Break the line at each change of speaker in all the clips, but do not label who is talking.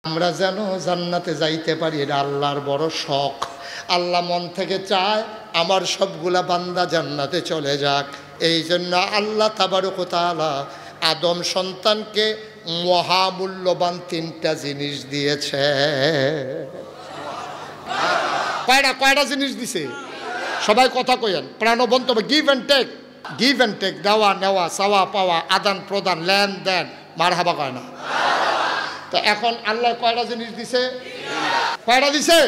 আমরা যেন জান্নাতে যাইতে পারি, এটা আল্লাহর বড় শখ। আল্লাহ মন থেকে চায় আমার সবগুলা বান্দা জান্নাতে চলে যাক। এই জন্য আল্লাহ তাবারক ওয়া তাআলা আদম সন্তানকে মহামূল্যবান তিনটা জিনিস দিয়েছে। কয়টা জিনিস দিছে? সবাই কথা কইেন, প্রাণবন্ত। Give and take, give and take, দেওয়া নেওয়া, চাওয়া পাওয়া, আদান প্রদান, লেনদেন। মারহাবা কয় না? তো এখন আল্লাহ কয়টা জিনিস দিছে? কয়টা দিছে?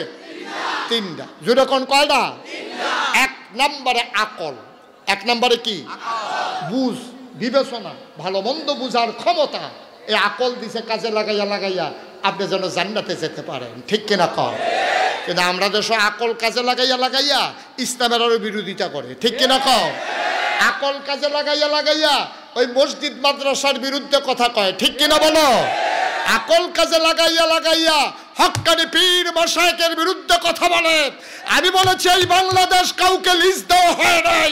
তিনটা। জোরে কোন কয়টা? এক নম্বরে আকল। এক নম্বরে কি? বুঝ, বিবেচনা, ভালো মন্দ বুঝার ক্ষমতা। এই আকল দিছে কাজে লাগাইয়া লাগাইয়া আপনি যেন জান্নাতে যেতে পারেন। ঠিক কিনা কর? কিন্তু আমরা দেশ আকল কাজে লাগাইয়া লাগাইয়া ইসলামের আরো বিরোধিতা করে। ঠিক কিনা কর? আকল কাজে লাগাইয়া লাগাইয়া ওই মসজিদ মাদ্রাসার বিরুদ্ধে কথা কয়। ঠিক কিনা বলো? আকল কাজে লাগাইয়া লাগাইয়া হক্কানি পীর মাশায়েখের বিরুদ্ধে কথা বলে। আমি বলেছি এই বাংলাদেশ কাউকে লিজ দেওয়া হয় নাই।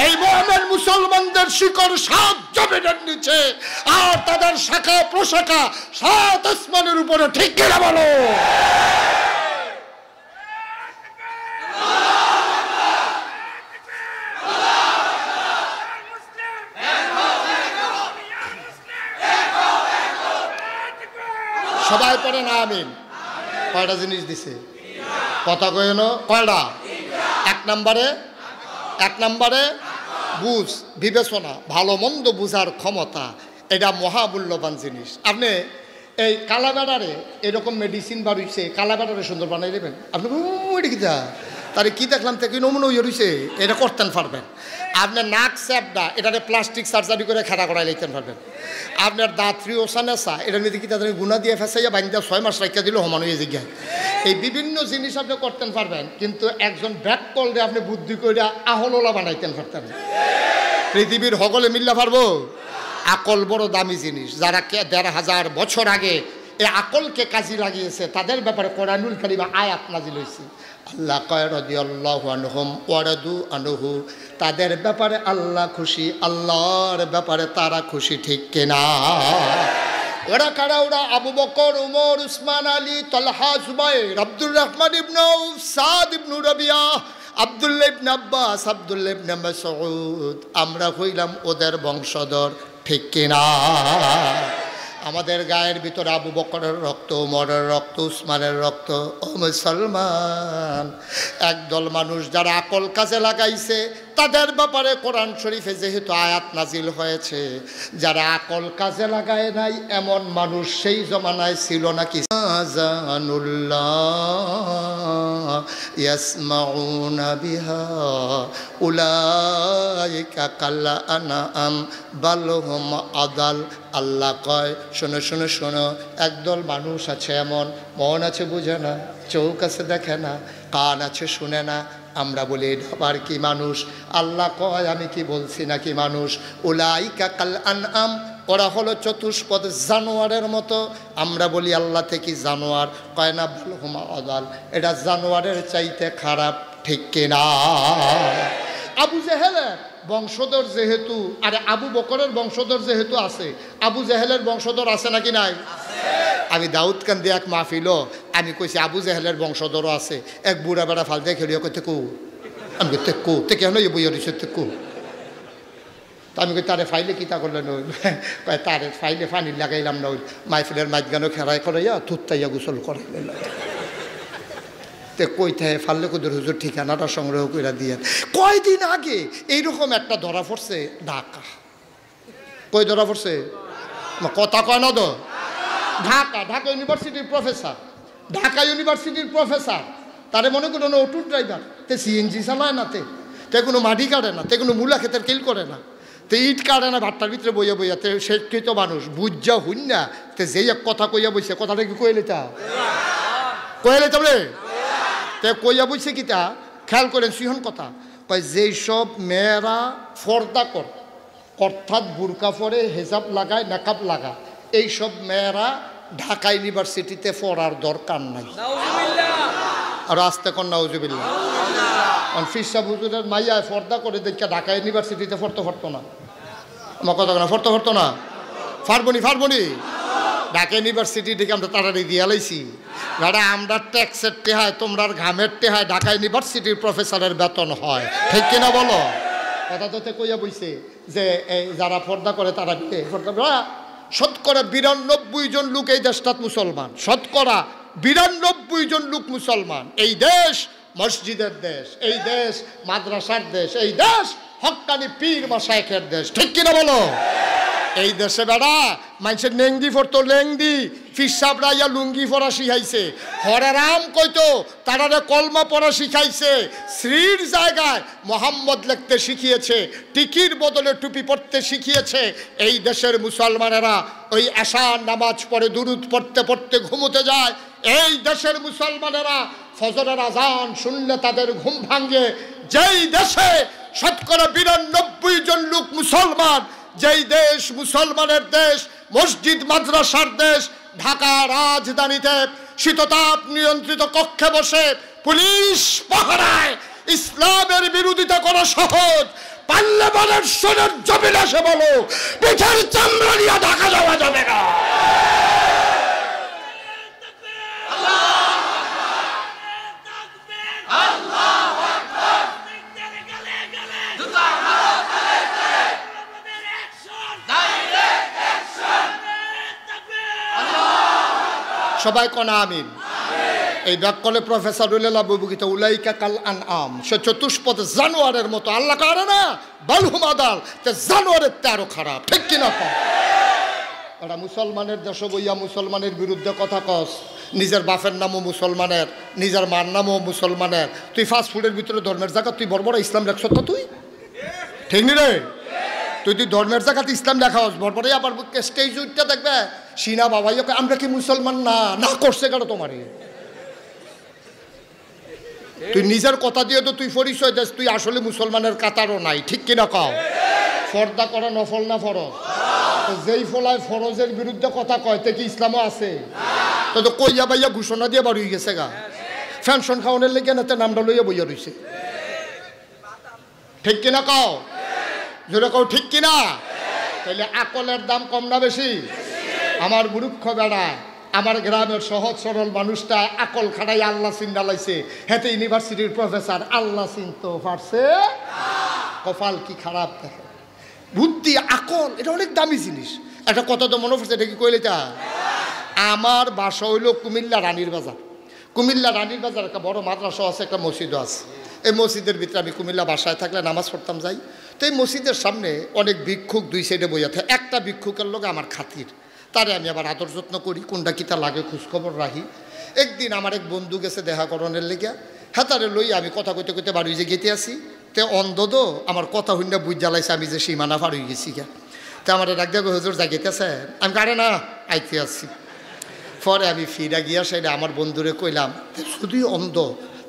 এই মুমিন মুসলমানদের শিকড় সাত জমিনের নিচে, আর তাদের শাখা প্রশাখা সাত আসমানের উপরে। ঠিক কিনা বলো? সবাই পড়ে না আমিন। কয়টা জিনিস দিছে? কথা কইন কয়টা? এক নম্বরে বুঝ, বিবেচনা, ভালো মন্দ বুঝার ক্ষমতা। এটা মহামূল্যবান জিনিস। আপনি এই কালাবেড়ারে এরকম মেডিসিন বাড়িয়েছে, কালাবেড়ারে সুন্দর বানাই দেবেন আপনি। কিতা তারে কি দেখলাম থেকে নমুনা ইয়ে রয়েছে, এটা করতেন পারবেন। আপনার নাক স্যাপটা এটাতে প্লাস্টিক সার্জারি করে খেলা করাই লিখতে পারবেন। আপনার দাঁতরি ওসানেসা এটা নিতে কি তাদের গুণা দিয়ে ফেসাইয়া বান্ধা 6 মাস রাখা দিল সমান হয়ে জিজ্ঞাসা। এই বিভিন্ন জিনিস আপনি করতেন পারবেন, কিন্তু একজন ব্যাক কলরে আপনি বুদ্ধি করে আহলোলা বানাইতেন পারতেন। পৃথিবীর হগলে মিল্লা পারবো? আকল বড় দামি জিনিস। যারা ১,৫০০ বছর আগে এই আকলকে কাজে লাগিয়েছে তাদের ব্যাপারে কোরআনুল কারীমে আয়াত নাজিল হয়েছে। আল্লাহ কয় রাদিয়াল্লাহু আনহুম ওয়া রাদু আনহু, তাদের ব্যাপারে আল্লাহ খুশি, আল্লাহর ব্যাপারে তারা খুশি। ঠিক কিনা? ওরা কারা? ওরা আবু বকর, উমর, উসমান, আলী, তালহা, জুবাইর, আব্দুর রহমান ইবনে আউফ, সাদ ইবনে রাবিয়া, আব্দুল্লাহ ইবনে আব্বাস, আব্দুল্লাহ ইবনে মাসউদ। আমরা হইলাম ওদের বংশধর। ঠিক কিনা? আমাদের গায়ের ভিতরে আবু বকরের রক্ত, উমরের রক্ত, উসমানের রক্ত। ও মুসলমান, একদল মানুষ যারা আকল কাজে লাগাইছে তাদের ব্যাপারে কোরআন শরীফে যেহেতু আয়াত নাজিল হয়েছে। যারা আকল কাজে লাগায় নাই এমন মানুষ সেই জমানায় ছিল নাকি? জানুল্লাহ ইয়াসমাউনা বিহা উলাইকা কাল আনআম বাল হুম আদাল। আল্লাহ কয় শোনো শোনো শোনো, একদল মানুষ আছে এমন, মন আছে বুঝে না, চোখ আছে দেখে না, কান আছে শুনে না। আমরা বলি আবার কি মানুষ? আল্লাহ কয় আমি কি বলছি নাকি মানুষ? উলাইকা কাল আনআম, ওরা হলো চতুষ্পদ জানোয়ারের মতো। আমরা বলি আল্লাহ থেকে জানোয়ার, কয় না বাল হুম আদাল, এটা জানোয়ারের চাইতে খারাপ। ঠিক কিনা? আবু জেহেলের বংশধর যেহেতু, আরে আবু বকরের বংশধর যেহেতু আছে, আবু জেহেলের বংশধর আছে নাকি নাই? আমি দাউদকান্দি এক মাহফিল আমি কইছি আবু জেহেলের বংশধরও আছে। এক বুড়া বেড়া ফাল দিয়ে খেলিও কইতে কু, আমি কইতে কু তে কেন বইয়া দিচ্ছে কু। তো আমি কই তারে ফাইলে কিতা করলেন? কয় তারে ফাইলে পানি লাগাইলাম না, ওই মাহফিলের মাঝখানে খেলাই করাইয়া থুত্তাইয়া গোসল করাইলেন। তে কইতে ফাললে কুদের হুজুর ঠিকানাটা সংগ্রহ করে দিয়ে। কয়দিন আগে এইরকম একটা ধরা পড়ছে ঢাকা। কই ধরা পড়ছে? কথা কয় না তো? ঢাকা, ঢাকা ইউনিভার্সিটির প্রফেসর, ঢাকা ইউনিভার্সিটির প্রফেসর। তারে মনে করো না অটো ড্রাইভার, তে সিএনজি চালায় না, তে কোনো মাটি কাটে না, তে কোনো মূলা ক্ষেতের কিল করে না, তে ইট কাটে না, ভাট্টার ভিতরে বইয়া বইয়া। তে শিক্ষিত মানুষ বুঝা হুন না, তে যেই এক কথা কইয়া বইছে, কথাটা কি কইলে তা কইলে তবে তে কইয়া বইছে কিতা খেয়াল করেন সিহন কথা। কয় যেই সব মেয়েরা ফর্দা কর, অর্থাৎ বুরকা পরে, হেজাব লাগায়, নেকাব লাগায়, এইসব মেয়েরা ঢাকা ইউনিভার্সিটিতে পড়ার দরকার নাই। আর আসতে কন নাউজুবিল্লাহ। ফিরসা হুজুরের মাইয়া ফর্দা করে দেখে ঢাকা ইউনিভার্সিটিতে পড়তে পারতো না। আমার কথা না, পড়তে পারতো না। ফারবনি ঢাকা ইউনিভার্সিটি থেকে আমরা তাড়াতাড়ি দিয়ে লাইছি গাড়া আমরা ট্যাক্সের টেহায় তোমরা ঘামের টেহায় ঢাকা ইউনিভার্সিটির প্রফেসরের বেতন হয় ঠিক কিনা বলো কথা তো কইয়া বইছে যে এই যারা পর্দা করে তারা পর্দা শতকরা ৯২ জন লোক এই দেশটাত মুসলমান শতকরা ৯২ জন লোক মুসলমান এই দেশ মসজিদের দেশ এই দেশ মাদ্রাসার দেশ এই দেশ হক্কানি পীর মাশায়েখের দেশ ঠিক কিনা বলো এই দেশে বেড়া মানুষের নেংদি ফরতো লেংদি ফিসাবরা ইয়া লুঙ্গি পরা শিখাইছে হরেরাম কইতো তারা কলমা পড়া শিখাইছে শ্রীর জায়গায় মোহাম্মদ লিখতে শিখিয়েছে টিকির বদলে টুপি পড়তে শিখিয়েছে এই দেশের মুসলমানেরা ওই এশার নামাজ পড়ে দুরুদ পড়তে পড়তে ঘুমোতে যায় এই দেশের মুসলমানেরা ফজরের আজান শুনলে তাদের ঘুম ভাঙে যেই দেশে শতকরা ৯২ জন লোক মুসলমান যেই দেশ মুসলমানের দেশ মসজিদ মাদ্রাসার দেশ ঢাকা রাজধানীতে শীততাপ নিয়ন্ত্রিত কক্ষে বসে পুলিশ পাহারায় ইসলামের বিরোধিতা করা সহজ পার্লামেন্টের সোনার জমিন এসে বলো পিঠের চামড়া নিয়ে ঢাকা যাওয়া যাবে না সবাই কোনা আমিন এই ব্যাকলে প্রফেসর উল্লাহ বুবুকিত উলাইকা কাল আনআম সে চতুষ্পদ জানোয়ারের মতো আল্লাহ করে না বালহুম আদাল তে জানোয়ারের তেরো খারাপ ঠিক কিনা ওরা মুসলমানের দেশ বইয়া মুসলমানের বিরুদ্ধে কথা কস নিজের বাপের নামও মুসলমানের নিজের মার নামও মুসলমানের তুই ফাস্ট ফুডের ভিতরে ধর্মের জায়গা তুই বড় বড় ইসলাম লেখছ তো তুই ঠিক নি রে তুই ধর্মের জায়গাতে ইসলাম লেখা হস বড় আবার স্টেজ উঠতে দেখবে সিনা বাবাই আমরা কি মুসলমান না না করছে কেন তোমারে তুই নিজের কথা দিয়ে তো তুই পরিচয় দেস তুই আসলে মুসলমানের কাতারও নাই ঠিক কিনা কও পর্দা করা নফল না ফরজ যেই ফলায় ফরজের বিরুদ্ধে কথা কয় তে কি ইসলামও আছে তো তো কইয়া বাইয়া ঘোষণা দিয়ে বার হয়ে গেছে গা ফ্যানশন খাওয়ানোর লেগে না নামটা লইয়া বইয়া রইছে ঠিক কিনা কও জোরে কও ঠিক কিনা তাহলে আকলের দাম কম না বেশি আমার মূর্খ বেড়া আমার গ্রামের সহজ সরল মানুষটা আকল খাড়াই আল্লাহ চিন্তা লাইছে হেতে ইউনিভার্সিটির প্রফেসর আল্লাহ চিনতে পারছে কপাল কি খারাপ দেখে বুদ্ধি আকল এটা অনেক দামি জিনিস একটা কথা তো মনে পড়ছে এটা কি কইলে তা আমার বাসা হইল কুমিল্লা রানীর বাজার কুমিল্লা রানীর বাজার একটা বড় মাদ্রাসা আছে একটা মসজিদও আছে এই মসজিদের ভিতরে আমি কুমিল্লা বাসায় থাকলে নামাজ পড়তাম যাই তো এই মসজিদের সামনে অনেক ভিক্ষুক দুই সাইডে বইয়া থাকে একটা ভিক্ষুকের লোক আমার খাতির তারে আমি আবার আদর যত্ন করি কোনটা কিতা লাগে খোঁজখবর রাখি একদিন আমার এক বন্ধু গেছে দেখা করণের লেগে হাতারে লই আমি কথা কইতে কইতে বাড়ি যে গেতে আসি তে অন্ধদ আমার কথা হইনা বুঝ জ্বালাইছে আমি যে সীমানা পার হয়ে গেছি গা তো আমার ডাক দেবে হুজুর জাগিতেছে আমি কারে না আইতে আসছি পরে আমি ফিরা গিয়া সেটা আমার বন্ধুরে কইলাম শুধুই অন্ধ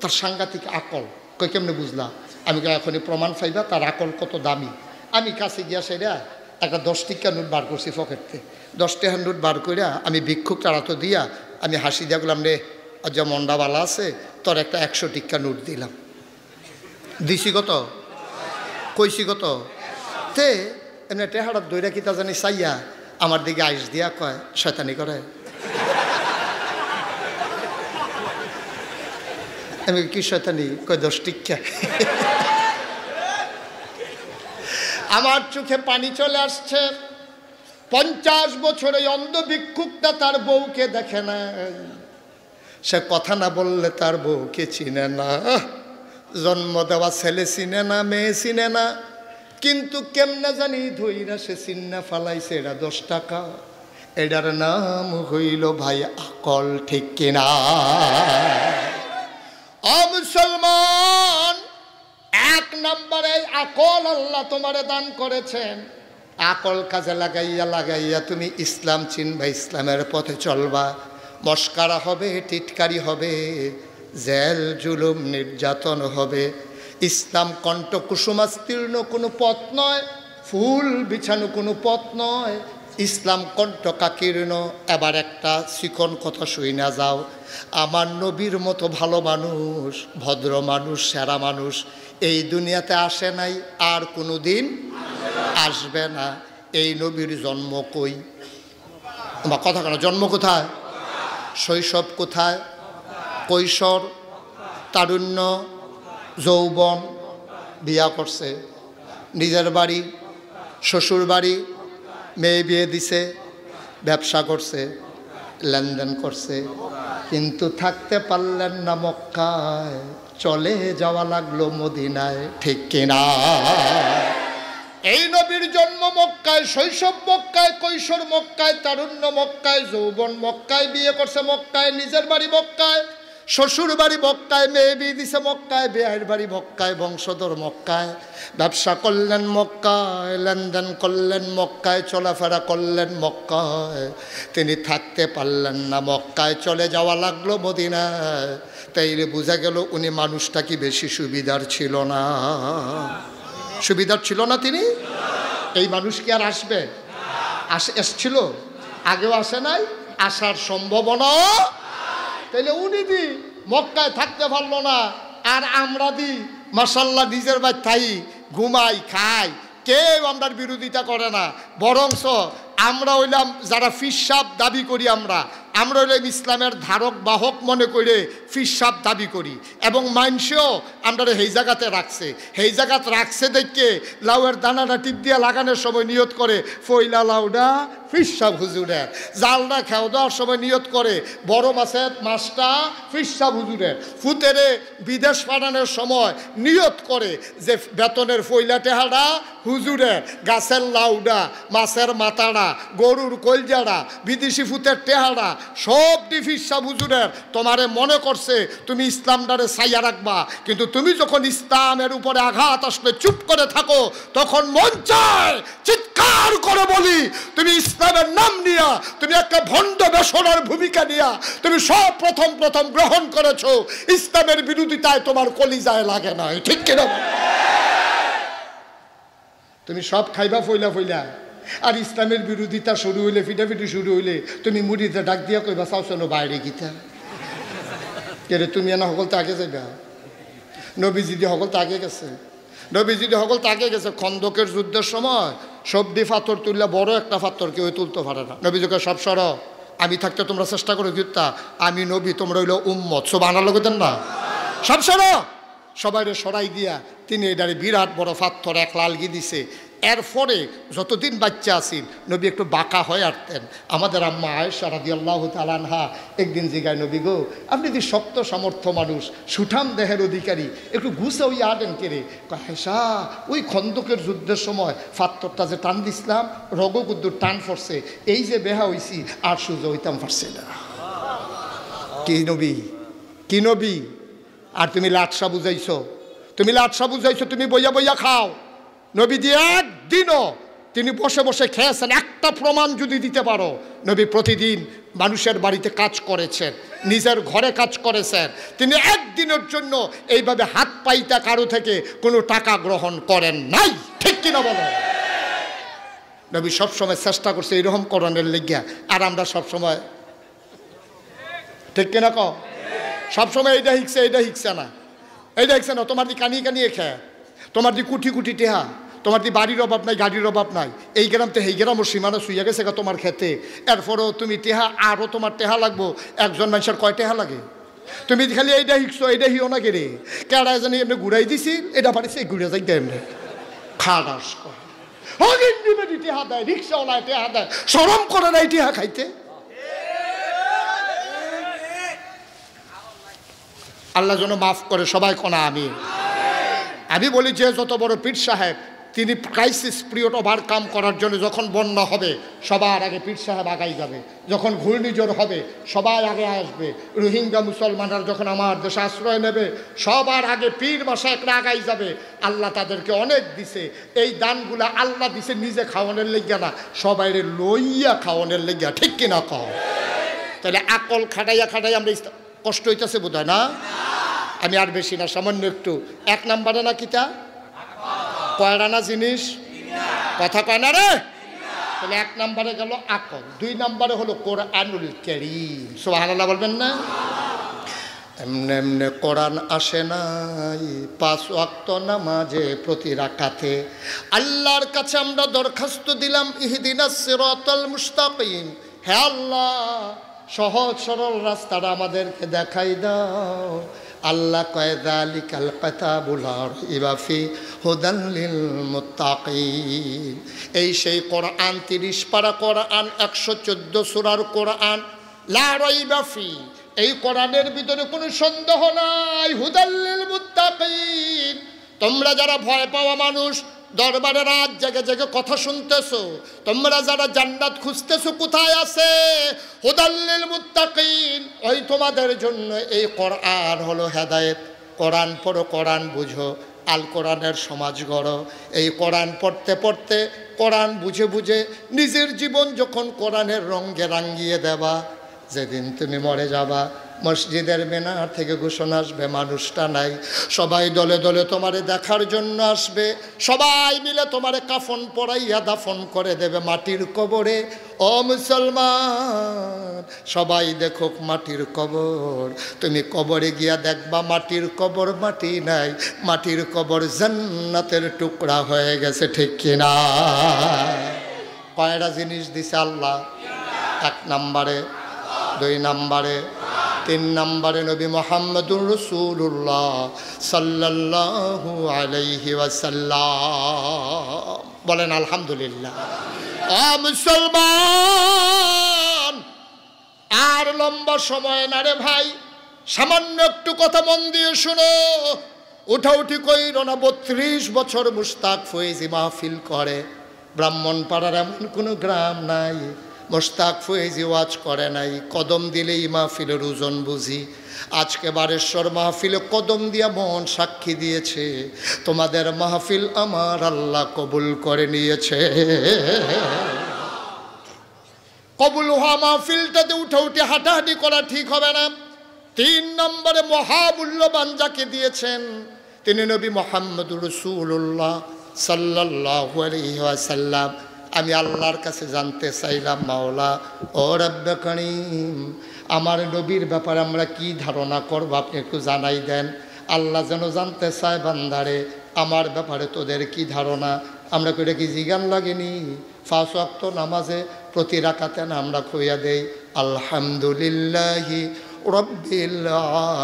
তার সাংঘাতিক আকল কই কেমনে বুঝলাম আমি এখনই প্রমাণ পাইবা তার আকল কত দামি আমি কাছে গিয়া সেটা একটা 10 টিকা নোট বার করছি পকেটতে 10 টাকা নোট বার করিয়া আমি ভিক্ষুক তাড়াতো দিয়া আমি হাসি দিয়া গেলাম রে আজ মন্ডাবালা আছে তোর একটা 100 টিকা নোট দিলাম দিছি কত কইছি কত তে এমনি টেহাড়ার দইরা কিতা জানি চাইয়া আমার দিকে আইস দিয়া কয় শয়তানি করে আমি কি শয়তানি কয় 10 টিকা আমার চোখে পানি চলে আসছে 50 বছরে অন্ধ ভিক্ষুকটা তার বউকে দেখে না সে কথা না বললে তার বউকে চিনে না জন্ম দেওয়া ছেলে চিনে না মেয়ে চিনে না কিন্তু কেমনে জানি ধইরা সে চিন্না ফালাইছে এটা 10 টাকা এটার নাম হইল ভাই আকল ঠিক কিনা মুসলমান এক নম্বরে আকল আল্লাহ তোমারে দান করেছেন আকল কাজে লাগাইয়া লাগাইয়া তুমি ইসলাম চিনবা ইসলামের পথে চলবা মস্কারা হবে টিটকারি হবে জেল জুলুম নির্যাতন হবে ইসলাম কণ্ঠ কুসুমাস্তীর্ণ কোনো পথ নয় ফুল বিছানো কোনো পথ নয় ইসলাম কণ্ঠ কাকীর্ণ এবার একটা শিকন কথা শুই না যাও আমার নবীর মতো ভালো মানুষ ভদ্র মানুষ সেরা মানুষ এই দুনিয়াতে আসে নাই আর কোনো দিন আসবে না এই নবীর জন্ম কই আমার কথা কেন? জন্ম কোথায়? শৈশব কোথায়? কৈশোর, তারুণ্য, যৌবন। বিয়া করছে, নিজের বাড়ি, শ্বশুর বাড়ি, মেয়ে বিয়ে দিছে, ব্যবসা করছে, লেনদেন করছে, কিন্তু থাকতে পারলেন না মক্কায়, চলে যাওয়া লাগলো মদিনায়। ঠিক কিনা? এই নবীর জন্ম মক্কায়, শৈশব মক্কায়, কৈশোর মক্কায়, তারুণ্য মক্কায়, যৌবন মক্কায়, বিয়ে করছে মক্কায়, নিজের বাড়ি মক্কায়, শ্বশুর বাড়ি মক্কায়, মেয়ে বিয়ে দিছে মক্কায়, বিয়ের বাড়ি মক্কায়, বংশধর মক্কায়, ব্যবসা করলেন মক্কায়, লেনদেন করলেন মক্কায়, চলাফেরা করলেন মক্কায়, তিনি থাকতে পারলেন না মক্কায়, চলে যাওয়া লাগলো মদিনায়। তাইলে বোঝা গেল উনি মানুষটা কি বেশি সুবিধার ছিল না? সুবিধার ছিল না তিনি? এই মানুষ কি আর আসবে? এসছিল, আগেও আসে নাই, আসার সম্ভাবনা। তাইলে উনি দি মক্কায় থাকতে পারলো না, আর আমরা দি মাশাআল্লাহ নিজের বাড়ি থাই, ঘুমাই, খাই, কেউ আমরার বিরোধিতা করে না। বরংস আমরা হইলাম যারা ফিরসাব দাবি করি, আমরা হইলাম ইসলামের ধারক বাহক মনে করে ফিরসাব দাবি করি, এবং মানুষও আমরা সেই জায়গাতে রাখছে। সেই জায়গাতে রাখছে দেখে লাউয়ের দানাটা টিপ দিয়ে লাগানোর সময় নিয়ত করে ফইলা লাউডা ফিরসাব হুজুরের, জালটা খেও দেওয়ার সময় নিয়ত করে বড় মাছের মাছটা ফিরসাব হুজুরের, ফুতেরে বিদেশ পাঠানোর সময় নিয়ত করে যে বেতনের ফইলা টেহাটা হুজুরের, গাছের লাউডা, মাছের মাথাড়া, গরুর কলজাড়া, বিদেশি ফুতের টেহাড়া সব ফিরসাব হুজুরের। তোমারে মনে করছে তুমি ইসলামটারে ছাইয়া রাখবা, কিন্তু তুমি যখন ইসলামের উপরে আঘাত আসলে চুপ করে থাকো, তখন মন চায় চিৎকার করে বলি, তুমি ইসলামের নাম নিয়া, তুমি একটা ভণ্ড বেসরার ভূমিকা নিয়া তুমি সব প্রথম গ্রহণ করেছো, ইসলামের বিরোধিতায় তোমার কলিজায় লাগে না। ঠিক কিনা? তুমি সব খাইবা ফইলা ফইলা, আর ইসলামের বিরোধিতা শুরু হইলে, ফিটাফিটি শুরু হইলে তুমি মুড়িতে ডাক দিয়া কইবা চাও শোনো বাইরে গীতা কেরে, তুমি এনা সকল তো আগে যাইবা। নবীজিদি সকল তো আগে গেছে, নবীজিদি সকল তো আগে গেছে। খন্দকের যুদ্ধের সময় সবদি ফাতর তুললে বড় একটা ফাতর কেউ তুলতে পারে না। নবীজিকে সব সর, আমি থাকতে তোমরা চেষ্টা করো গীতা, আমি নবী, তোমরা হইলো উম্মত, সব আনার লোক দেন না, সব সর। সবাই সরাই দিয়া তিনি এটারে বিরাট বড় ফাত্থর এক লালগি দিছে। এরপরে যতদিন বাচ্চা আসিল নবী একটু বাঁকা হয়ে আসতেন। আমাদের আম্মা আয়েশা রাদিয়াল্লাহু তাআলা আনহা একদিন জিগায়, নবী গো আপনি যে শক্ত সামর্থ্য মানুষ, সুঠাম দেহের অধিকারী, একটু ঘুষে ওই আটেন কেড়ে। আয়েশা ওই খন্দকের যুদ্ধের সময় ফাত্তরটা যে টান দিছিলাম, রগকুদ্দুর টান পড়ছে, এই যে বেহা হইছি আর সুযোগ হইতাম পারছে না। কি নবী, কি নবী! আর তুমি লাটসা বুঝাইছো, তুমি লাটসা বুঝাইছো, তুমি বইয়া বইয়া খাও। নবী দিয়ে একদিনও তিনি বসে বসে খেয়েছেন, একটা প্রমাণ যদি দিতে পারো। নবী প্রতিদিন মানুষের বাড়িতে কাজ করেছেন, নিজের ঘরে কাজ করেছেন, তিনি একদিনের জন্য এইভাবে হাত পাইতা কারো থেকে কোনো টাকা গ্রহণ করেন নাই। ঠিক কিনা বলো? নবী সবসময় চেষ্টা করছে এরকম করণের লেগিয়া, আর আমরা সবসময় ঠিক কিনা কও? সবসময় এইটা হিকছে, এইটা হিকছে না, এইটা হিকছে না। তোমার দি কানিয়ে কানিয়ে খেয়ে, তোমার দি কুটি কুটি টেহা, তোমার দি বাড়ির অভাব নাই, গাড়ির অভাব নাই, এই গ্রাম তো এই গ্রাম ও সীমানা শুইয়া গেছে তোমার খেতে। এরপরেও তুমি টেহা, আরও তোমার টেহা লাগবো। একজন মানুষের কয় টেহা লাগে? তুমি খালি এইটা হিকছো, এইটা হিও না গেরে, কেডা জানি এমনি ঘুরাই দিছি, এটা পারিছে ঘুরে যাই এমনি খাস করে টেহা দেয়, রিক্সাওয়ালায় টেহা দেয়, শরম করে নাই টেহা খাইতে। আল্লাহ যেন মাফ করে, সবাই কোনা আমি বলি যে যত বড় পীর সাহেব, তিনি ক্রাইসিস পিরিয়ড ওভারকাম করার জন্য যখন বন্যা হবে সবার আগে পীর সাহেব আগাই যাবে, যখন ঘূর্ণিঝড় হবে সবাই আগে আসবে, রোহিঙ্গা মুসলমানরা যখন আমার দেশে আশ্রয় নেবে সবার আগে পীর মাশায়েখরা আগাই যাবে। আল্লাহ তাদেরকে অনেক দিছে, এই দানগুলা আল্লাহ দিছে নিজে খাওয়ানোর লেগিয়া না, সবাইরে লইয়া খাওয়ানোর লেগিয়া। ঠিক কিনা কও? তাহলে আকল খাটাইয়া খাটাইয়া আমরা কষ্ট হইতেছে বোধ হয় না? আমি আর বেশি না, সামান্য একটু। এক নাম্বারে না কিতা কয়টা না জিনিস, কথা কয় না রে? তাহলে এক নাম্বারে গেল আকল, দুই নাম্বারে হলো কোরআনুল কারীম। সুবহানাল্লাহ বলবেন না? এমনি এমনি কোরআন আসে নাই 5 ওয়াক্ত নামাজে প্রতি রাকাতে। আল্লাহর কাছে আমরা দরখাস্ত দিলাম ইহদিনাস সিরাতাল মুস্তাকিম, হে আল্লাহ সহজ সরল রাস্তাটা আমাদেরকে দেখাই দাও। আল্লাহ কয় যালিকাল কিতাবুল লা রাইবা ফি হুদাল লিল মুত্তাকিন। এই সেই কোরআন, 30 পারা কোরআন, 114 সূরার কোরআন, লা রাইবা ফি, এই কোরআনের ভিতরে কোনো সন্দেহ নাই, হুদাল লিল মুত্তাকিন। তোমরা যারা ভয় পাওয়া মানুষ, দরবারে রাত জেগে জেগে কথা শুনতেছো, তোমরা যারা জান্নাত খুঁজতেছো কোথায় আছে, হুদাল লিল মুত্তাকিন, ওই তোমাদের জন্য এই কোরআন হলো হেদায়েত। কোরআন পড়ো, কোরআন বুঝো, আল কোরআনের সমাজ গড়ো। এই কোরআন পড়তে পড়তে, কোরআন বুঝে বুঝে নিজের জীবন যখন কোরআনের রঙে রাঙিয়ে দেবা, যেদিন তুমি মরে যাবা, মসজিদের মিনার থেকে ঘোষণা আসবে মানুষটা নাই, সবাই দলে দলে তোমারে দেখার জন্য আসবে, সবাই মিলে তোমারে কাফন পরাইয়া দাফন করে দেবে মাটির কবরে। ও মুসলমান, সবাই দেখুক মাটির কবর, তুমি কবরে গিয়া দেখবা মাটির কবর মাটি নাই, মাটির কবর জান্নাতের টুকরা হয়ে গেছে, ঠিক কিনা? কয়টা জিনিস দিছে আল্লাহ? 1 নম্বরে, 2 নম্বরে, 3 নম্বরে নবী মুহাম্মদুর রাসূলুল্লাহ সাল্লাল্লাহু আলাইহি ওয়াসাল্লাম। বলেন আলহামদুলিল্লাহ। মুসলমান, আর লম্বা সময় না রে ভাই, সামান্য একটু কথা মন দিয়ে শুনো। উঠাউঠি কইরো না। 32 বছর মুশতাক ফয়েজি মাহফিল করে। ব্রাহ্মণপাড়ার এমন কোনো গ্রাম নাই মুশতাক ফয়েজি ওয়াজ করে নাই। কদম দিলেই মাহফিলের ওজন বুঝি। আজকে বারেশ্বর মাহফিলে কদম দিয়া মন সাক্ষী দিয়েছে, তোমাদের মাহফিল আমার আল্লাহ কবুল করে নিয়েছে। কবুল হওয়া মাহফিলটাতে উঠে হাঁটাহাঁটি করা ঠিক হবে না। 3 নম্বরে মহামূল্যবান যাকে দিয়েছেন তিনি নবী মুহাম্মদুর রাসূলুল্লাহ সাল্লাল্লাহু আলাইহি ওয়াসাল্লাম। আমি আল্লাহর কাছে জানতে চাইলাম, মাওলা ও রব্বে করিম, আমার নবীর ব্যাপারে আমরা কি ধারণা করব আপনি একটু জানাই দেন। আল্লাহ যেন জানতে চায়, বান্দারে আমার ব্যাপারে তোদের কি ধারণা? আমরা কইটা কি জিগান লাগেনি? 5 ওয়াক্ত নামাজে প্রতি রাকাতে না আমরা কইয়া দেই আলহামদুলিল্লাহি রব্বিল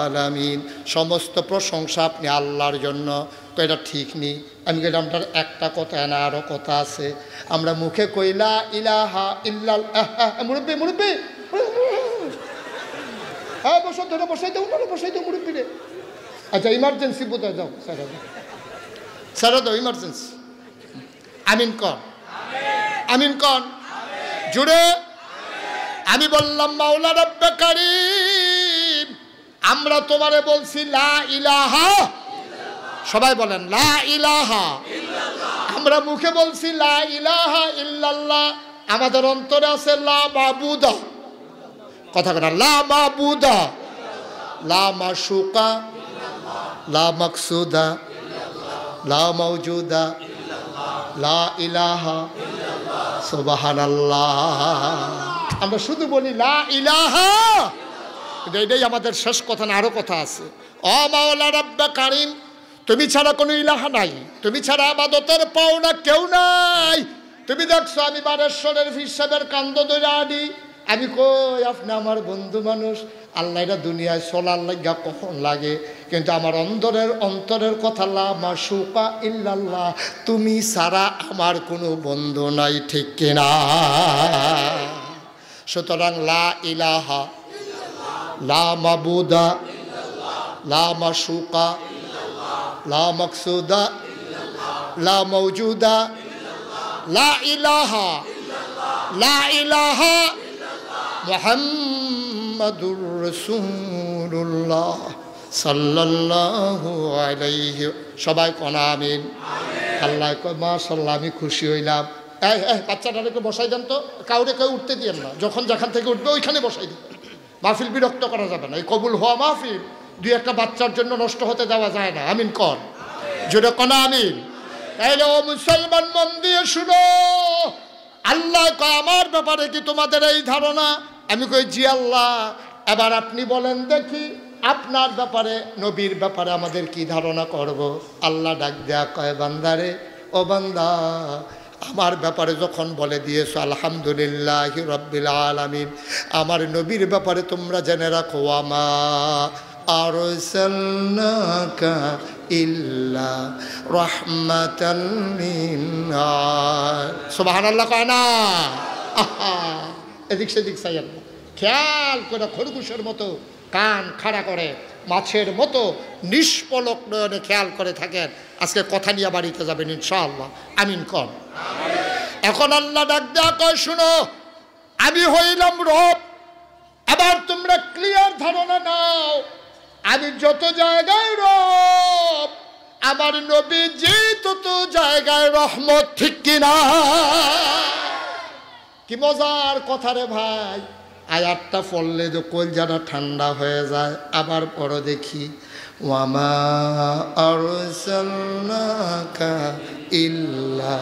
আলামিন, সমস্ত প্রশংসা আপনি আল্লাহর জন্য। তো এটা ঠিক নেই। আমি কইলাম তার একটা কথা না, আরও কথা আছে। আমরা মুখে কইলা ইলাহা ইল্লাল্লাহ, মুরব্বী মুরব্বী, হ্যাঁ বসো, ধরে বসাই দাও, বসাই দাও মুরব্বী রে। আচ্ছা ইমার্জেন্সি বোধহয়, যাও স্যার, স্যার দাও ইমার্জেন্সি। আমিন কন, আমিন কন জুড়ে। আমি বললাম, মাওলা রব্বে কারীম, আমরা তোমারে বলছি লা ইলাহা, সবাই বলেন লা ইলাহা ইল্লাল্লাহ। আমরা মুখে বলছি লা ইলাহা ইল্লাল্লাহ, আমাদের অন্তরে আছে লা মাবুদা, কথা কথা, লা মাবুদা, লা মাশুকা, লা মাকসুদা, লা মাওজুদা, লা ইলাহা, সুবহানাল্লাহ। আমরা শুধু বলি লা ইলাহা, এটাই আমাদের শেষ কথা না, আরো কথা আছে। ও মাওলা রব্বে কারীম, তুমি ছাড়া কোনো ইলাহা নাই, তুমি ছাড়া ইবাদতের পাওনা কেউ নাই। তুমি দেখছো আমি বারেশ্বরের পীর সাহেবের কান্দ ধরে আনি, আমি কই আপনি আমার বন্ধু মানুষ, আল্লাহ এটা দুনিয়ায় চলার লাগা কখন লাগে, কিন্তু আমার অন্তরের কথা লা মাশুকা ইল্লাল্লাহ, তুমি ছাড়া আমার কোনো বন্ধু নাই, ঠিক কিনা? সুতরাং লা ইলাহা, লা মাবুদা, লা মাশুকা, লা মাকসুদা, লা মাওজুদা, লা ইলাহা, লা ইলাহা মুহাম্মাদুর রাসূলুল্লাহ সাল্লাল্লাহু আলাইহি। সবাই কোন আমিন। আল্লাহ কয় মাশাআল্লাহ, আমি খুশি হইলাম। এই বাচ্চাটাকে বসাই দেন তো, কাউরে কেউ উঠতে দিয়েন না, যখন যেখান থেকে উঠবে ওইখানে বসাই দিন। মাহফিল বিরক্ত করা যাবে না, এই কবুল হওয়া মাহফিল 2-1 বাচ্চার জন্য নষ্ট হতে দেওয়া যায় না। আমিন কর জোরে, কোন আমিন। তাইলে ও মুসলমান মন দিয়ে শুনো, আল্লাহ কয় আমার ব্যাপারে কি তোমাদের এই ধারণা? আমি কই জি আল্লাহ। এবার আপনি বলেন দেখি আপনার ব্যাপারে, নবীর ব্যাপারে আমাদের কি ধারণা করব? আল্লাহ ডাক দেয়া কয়, বান্দারে, ও বান্দা, আমার ব্যাপারে যখন বলে দিয়েছো আলহামদুলিল্লাহি রাব্বিল আলামিন, আমার নবীর ব্যাপারে তোমরা জেনে রাখো ওয়ামা আরসালনাকা ইল্লা রাহমাতাল লিন-নাস। সুবহানাল্লাহ কয় না? এদিক সেদিক চাইয়েন না, খেয়াল করে খরগোশের মতো কান খাড়া করে মাছের মতো নিষ্পলক নয়নে খেয়াল করে থাকেন। আজকে কথা নিয়ে বাড়িতে যাবেন ইনশাআল্লাহ, আমিন কর। এখন আল্লাহ ডাক দেয়া কয়, শুনো আমি হইলাম রব। আবার তোমরা ক্লিয়ার ধারণা নাও, আমি যত জায়গায় রব, আমার নবীজি তত জায়গায় রহমত, ঠিক কিনা? কি মজার কথা রে ভাই। আয়াতটা পড়লে যে কলজাটা ঠান্ডা হয়ে যায়। আবার পড়ো দেখি, ওয়ামা আরসালনাকা ইল্লা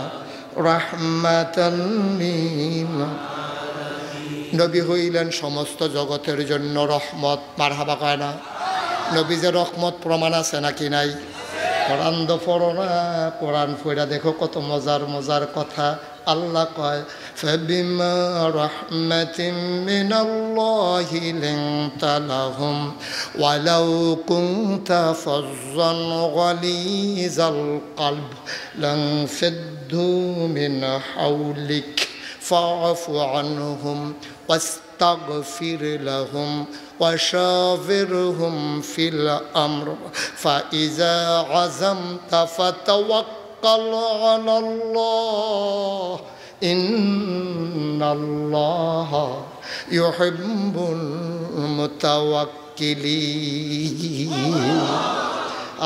রাহমাতাল লিল-আলামিন। নবী হইলেন সমস্ত জগতের জন্য রহমত। মারহাবা কয় না? নবী যে রহমত প্রমাণ আছে নাকি নাই? কোরআন তো পড়ো না, কোরআন পড়া দেখো কত মজার মজার কথা। আল্লাহ কয়, ফাবিমা রাহমাতিন মিনাল্লাহি লিনতা লাহুম ওয়ালাউ কুনতা ফাজ্জান গালিজাল কলব লানফিদ্দু মিন হাওলিক ফাআফু আনহুম واستغفر لهم وشاورهم في الأمر فإذا عزمت فتوكل على الله إن الله يحب المتوكلين।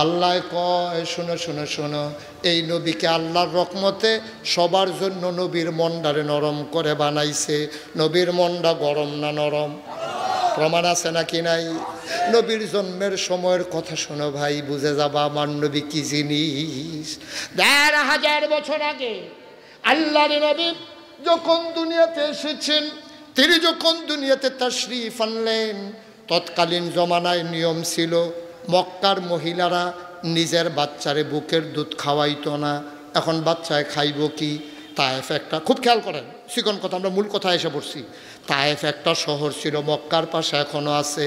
আল্লাহ কয়, শোনো শোনো শোনো, এই নবীকে আল্লাহর রহমতে সবার জন্য নবীর মনটারে নরম করে বানাইছে। নবীর মনটা গরম না নরম? প্রমাণ আছে নাকি নাই? নবীর জন্মের সময়ের কথা শোনো ভাই, বুঝে যাবা আমার নবী কি জিনিস। ১,৫০০ বছর আগে আল্লাহর নবী যখন দুনিয়াতে এসেছেন, তিনি যখন দুনিয়াতে তাশরীফ আনলেন, তৎকালীন জমানায় নিয়ম ছিল মক্কার মহিলারা নিজের বাচ্চারে বুকের দুধ খাওয়াইতো না। এখন বাচ্চায় খাইব কি? তায়েফ একটা, খুব খেয়াল করেন চিকন কথা, আমরা মূল কথা এসে পড়ছি। তায়েফ একটা শহর ছিল, মক্কার পাশে এখনও আছে।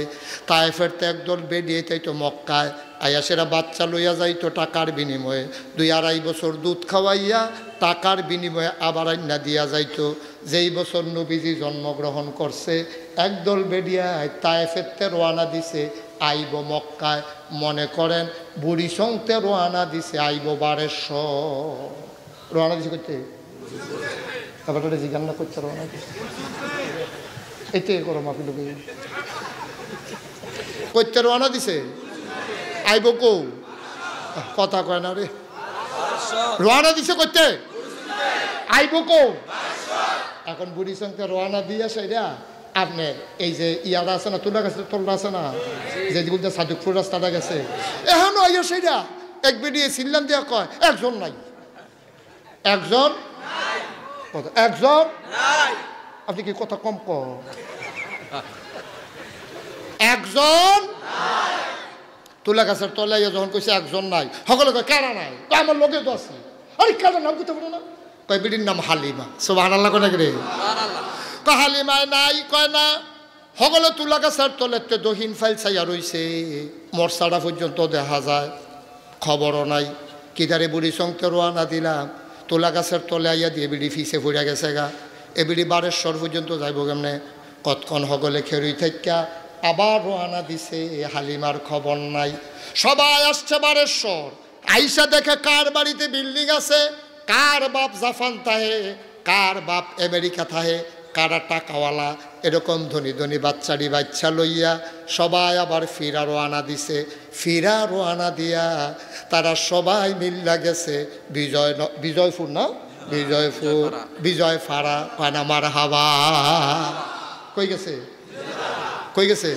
তায়েফের তো একদল বেরিয়ে তাইতো মক্কায় আয়াসেরা বাচ্চা লইয়া যাইতো টাকার বিনিময়ে। ২-২.৫ বছর দুধ খাওয়াইয়া টাকার বিনিময়ে আবার আইনা দিয়া যাইতো। যেই বছর নবীজি জন্মগ্রহণ করছে, একদল বেরিয়া তায়েফেরতে রওনা দিছে আইব মক্কায়। মনে করেন বুড়ি সঙ্গতে রওনা দিছে আইব ১২০০। রওনা দিছে করতে, আবার জিজ্ঞাসা করতে রওনা দিছে এতে করো মাফি লোক করতে রওনা দিছে আইব কৌ কথা কয় না রে। রওনা দিছে করতে আইব কৌ। এখন বুড়ি সঙ্গে রওনা দিয়ে সেটা আপনার এই যে ইয়ারা আছে না, তুলা গাছের তোলরা আছে না, যে বলতে সাদুকপুর রাস্তাটা গেছে, এখনো আইয়া সেইটা এক বেরিয়ে ছিলাম দিয়া কয় একজন নাই, একজন একজন। আপনি কি কথা কম কর? একজন তুলা গাছের তলে যখন কইছে একজন নাই, সকলে কয় কেনা নাই, আমার লোকে তো আছে। আরে কেনা নাম করতে পারো না? কয় বিটির নাম হালিমা। সুবহানাল্লাহ কয় নাকি রে? হালিমায় নাই কয় না। সকলে তুলা গাছের তলেতে দহিন ফাইল চাইয়া রইছে, মরসাটা পর্যন্ত দেখা যায়, খবরও নাই। কিদারে বুড়ি সঙ্গে রোয়ানা দিলাম, তুলা গাছের তলে আইয়া দিয়ে বিড়ি ফিসে ফুড়া গেছে গা। এ বিড়ি ১২০০ পর্যন্ত যাইব কেমনে? কতক্ষণ সকলে খেরুই থাকা আবার রোয়ানা দিছে, হালিমার খবর নাই। সবাই আসছে ১২০০। আইসা দেখে কার বাড়িতে বিল্ডিং আছে, কার বাপ জাপান থাহে, কার বাপ আমেরিকা থাহে, কারা টাকাওয়ালা। এরকম ধনী ধনী বাচ্চারি বাচ্চা লইয়া সবাই আবার ফিরা রোয়ানা দিছে। ফিরা রোয়ানা দিয়া তারা সবাই মিল্লা গেছে বিজয়পুর না, বিজয়পুর বিজয়ফাড়া কানা মার হাওয়া। কই গেছে? কই গেছে?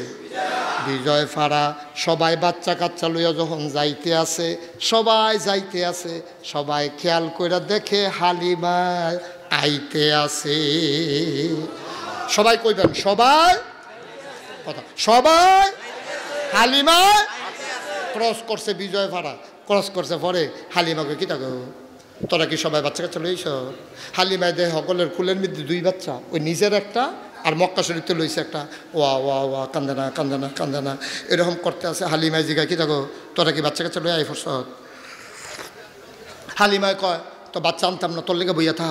বিজয়ফাড়া। সবাই বাচ্চা কাচ্চা লইয়া যখন যাইতে আছে, সবাই যাইতে আছে, সবাই খেয়াল করে দেখে হালিমা আইতে আছে। সবাই কইবেন, সবাই কথা, সবাই হালিমা ক্রস করছে। বিজয়ফাড়া ক্রস করছে, পরে হালিমাকে কি তাকে তোরা কি সবাই বাচ্চা কাচ্চা লইছ? হালিমায় দেহ সকলের কুলের মধ্যে 2 বাচ্চা, ওই নিজের একটা আর মক্কা শরীফতে লইছে একটা। ওয়া ওয়া ওয়া কান্দে না কান্দে না কান্দে না এরকম করতে আছে। হালিমায় জিগা কি থাকো তোরা কি বাচ্চা কাচ্চা লই আই ফরস? হালিমায় কয় তো বাচ্চা আনতাম না, তোর লেগে বইয়া থা,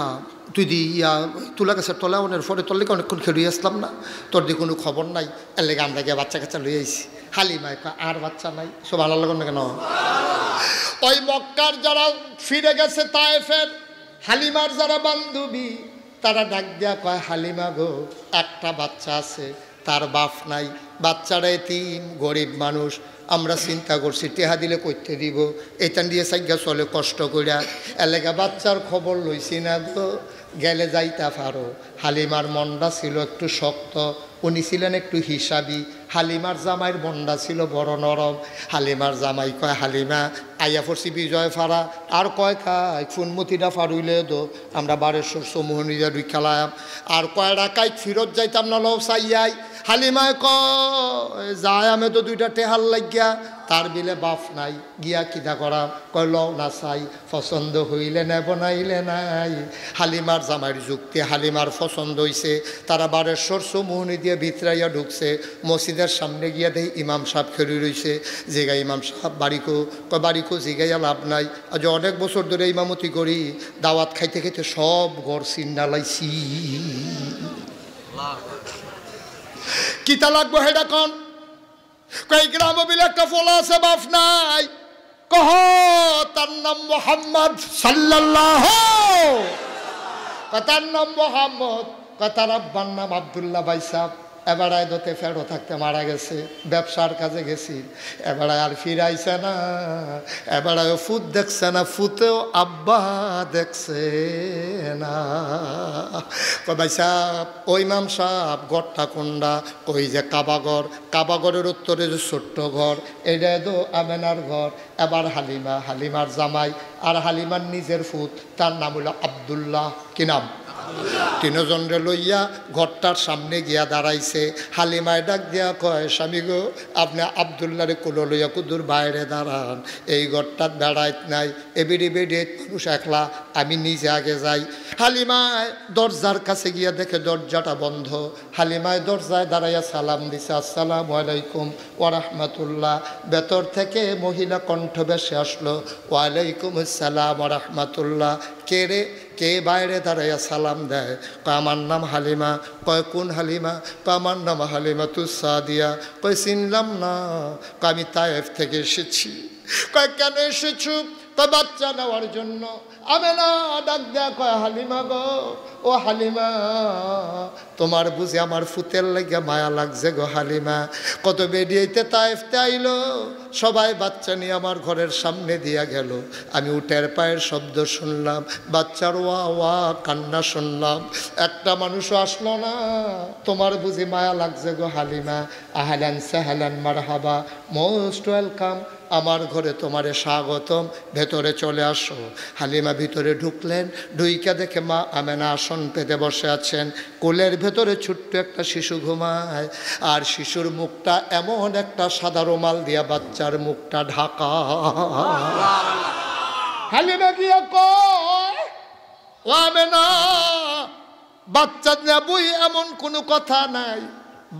তুই দি ইয়া তুলা গাছের তলা ওনের পরে তোর লেগে অনেকক্ষণ খেলিয়ে আসলাম না, তোর দিয়ে কোনো খবর নাই, এর লেগে আমরা গিয়ে বাচ্চা কাচ্চা লই আইছি। হালিমায় কয় আর বাচ্চা নাই, সব ভালো লাগুন না কেন? ওই মক্কার যারা ফিরে গেছে তায়েফের হালিমার যারা বান্ধবী তারা ডাক দেয়া কয় হালিমা গো, একটা বাচ্চা আছে, তার বাপ নাই, বাচ্চারা এতিম, গরিব মানুষ, আমরা চিন্তা করছি টেহা দিলে করতে দিব, এটা দিয়ে সাইগা চলে কষ্ট করিয়া, এলাকা বাচ্চার খবর লইছি না গো, গেলে যাইতা পারো। হালিমার মনটা ছিল একটু শক্ত, উনি ছিলেন একটু হিসাবি। হালিমার জামাইয়ের মনটা ছিল বড় নরম। হালিমার জামাই কয় হালিমা আইয়া পড়ছি বিজয় ফাড়া, আর কয় খাই ফুনমতিটা ফাড়ুইলে দো, আমরা বারেশ্বর সমোহনীরা দুই খেলাম, আর কয় রাখাই ফিরত যাইতাম না লো চাইয়াই। হালিমায় কয় যায় আমি তো 2টা টেহাল লাগিয়া, তার বিলে বাপ নাই, গিয়া কিতা করাম? কয় লও না চাই, পছন্দ হইলে নেব নাইলে নাই। হালিমার জামাইয়ের যুক্তি, হালিমার পছন্দ হইছে, তারা বারেশ্বর সমোহনী দিয়ে ভিতরাইয়া ঢুকছে। মসজিদের সামনে গিয়া দেখি ইমাম সাহেব খেলি রইছে। জিগা ইমাম সাহেব বাড়িকো? কয় বাড়িকো জিগাইয়া লাভ নাই, আজ অনেক বছর ধরে ইমামতি করি, দাওয়াত খাইতে খাইতে সব ঘর চিন্না লাইছি, কিতা লাগবো হেডা কন? কই গ্রাম বিলে একটা ফলা আছে, বাপ নাই, কহ তার নাম মোহাম্মদ সাল্লাল্লাহু, তার নাম মোহাম্মদ, তার আব্বার নাম আব্দুল্লাহ ভাই সাহেব, এবারায় দোতে ফেরো থাকতে মারা গেছে, ব্যবসার কাজে গেছি, এবারায় আর ফিরাইছে না, এবারায় ফুট দেখছে না, ফুতেও আব্বা দেখছে না। ভাই সাহেব ওই ইমাম সাহেব গড়টা কোনটা? ওই যে কাবাগর, কাবাগরের উত্তরে যে ছোট্ট ঘর, এটা তো আমেনার ঘর। এবার হালিমা, হালিমার জামাই আর হালিমার নিজের ফুত, তার নাম হলো আব্দুল্লাহ। কি নাম? 3 জনরে লইয়া ঘরটার সামনে গিয়া দাঁড়াইছে। হালিমায় ডাক দিয়া কয় স্বামী গো, আপনি আব্দুল্লাহরে কুলো লইয়া কুদুর বাইরে দাঁড়ান, এই ঘরটার বেড়াইত নাই, এবিডি বেডি মানুষ একলা, আমি নিজে আগে যাই। হালিমায় দরজার কাছে গিয়া দেখে দরজাটা বন্ধ। হালিমায় দরজায় দাঁড়াইয়া সালাম দিছে, আসসালামু আলাইকুম ওয়া রাহমাতুল্লাহ। ভেতর থেকে মহিলা কণ্ঠ ভেসে আসলো, ওয়ালাইকুম আসসালাম ওয়া রাহমাতুল্লাহ। কে রে? কে বাইরে দাঁড়াইয়া সালাম দেয়? কয় আমার নাম হালিমা। কয় কোন হালিমা? কয় আমার নাম হালিমা তুসাদিয়া। কয় চিনলাম না। কয় আমি তায়েফ থেকে এসেছি। কয় কেন এসেছো? কয় বাচ্চা নেওয়ার জন্য। আমেনা ডাক দেয়া কয় হালিমা গো, ও হালিমা তোমার বুঝি আমার ফুতের লাগে মায়া লাগছে গো হালিমা। কত বেরিয়েতে তায়েফতে আইলো, সবাই বাচ্চা নিয়ে আমার ঘরের সামনে দিয়া গেল, আমি উটের পায়ের শব্দ শুনলাম, বাচ্চার ওয়া ওয়া কান্না শুনলাম, একটা মানুষও আসলো না, তোমার বুঝি মায়া লাগছে গো হালিমা। আহলান সাহলান মারহাবা, মোস্ট ওয়েলকাম, আমার ঘরে তোমারে স্বাগতম, ভেতরে চলে আসো। হালিমা ভিতরে ঢুকলেন, ঢুইকা দেখে মা আমেনা আসন পেতে বসে আছেন, কোলের ভেতরে ছোট্ট একটা শিশু ঘুমায়, আর শিশুর মুখটা এমন একটা সাদা রুমাল দিয়া বাচ্চার মুখটা ঢাকা। হালিমা গিয়া কয় ও আমেনা, বাচ্চা নেবই এমন কোনো কথা নাই,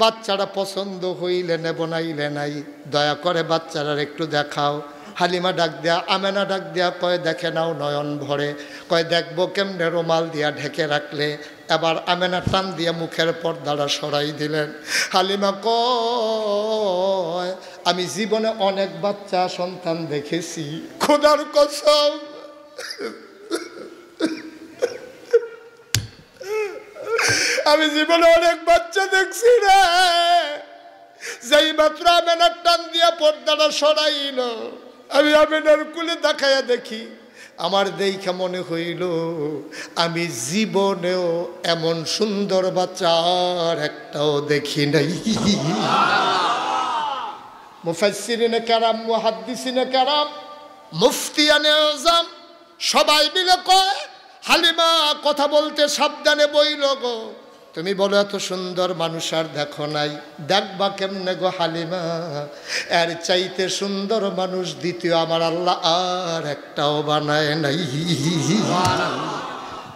বাচ্চারা পছন্দ হইলে নেব নাইলে নাই, দয়া করে বাচ্চারা একটু দেখাও। হালিমা ডাক দেয়া, আমেনা ডাক দেয়া কয় দেখে নাও নয়ন ভরে। কয় দেখবো কেমনে, রুমাল দিয়া ঢেকে রাখলে। এবার আমেনা টান দিয়া মুখের পর্দাটা সরাই দিলেন। হালিমা কয় আমি জীবনে অনেক বাচ্চা সন্তান দেখেছি, খোদার কসম আমি জীবনে অনেক বাচ্চা দেখছি রে। যেই মাত্র আমেনার টান দিয়া পর্দাটা সরাইল, আমি আমেনার কুলে দেখাইয়া দেখি, আমার দেখা মনে হইল আমি জীবনেও এমন সুন্দর বাচ্চা আর একটাও দেখি নাই। মুফাসসিরিনে কেরাম, মুহাদ্দিসিনে কেরাম, মুফতিয়ানে আযম সবাই মিলে কয় হালিমা কথা বলতে সাবধানে বইল গো, তুমি বলো এত সুন্দর মানুষ আর দেখো নাই, দেখবা কেমনে গো হালিমা? এর চাইতে সুন্দর মানুষ দ্বিতীয় আমার আল্লাহ আর একটাও বানায় নাই।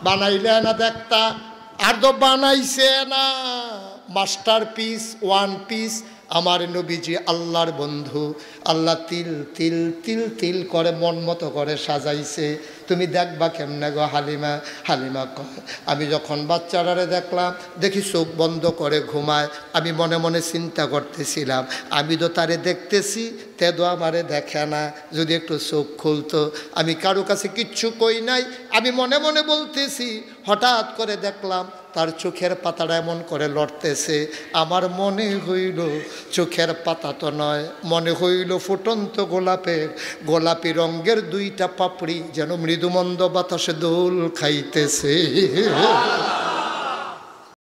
বানাইলে না দেখতা, আর তো বানাইছে না। মাস্টার পিস, ওয়ান পিস আমার নবীজি আল্লাহর বন্ধু, আল্লাহ তিল তিল তিল তিল করে মন মতো করে সাজাইছে। তুমি দেখবা কেমনে গো হালিমা? হালিমা কয়, আমি যখন বাচ্চারারে দেখলাম, দেখি চোখ বন্ধ করে ঘুমায়। আমি মনে মনে চিন্তা করতেছিলাম, আমি তো তারে দেখতেছি, তে তো আমারে দেখে না, যদি একটু চোখ খুলতো। আমি কারো কাছে কিচ্ছু কই নাই, আমি মনে মনে বলতেছি। হঠাৎ করে দেখলাম তার চোখের পাতাটা এমন করে লড়তেছে। আমার মনে হইল চোখের পাতা তো নয়, মনে হইল ফুটন্ত গোলাপের গোলাপি রঙের দুইটা পাপড়ি যেন মৃদুমন্দ বাতাসে দোল খাইতেছে।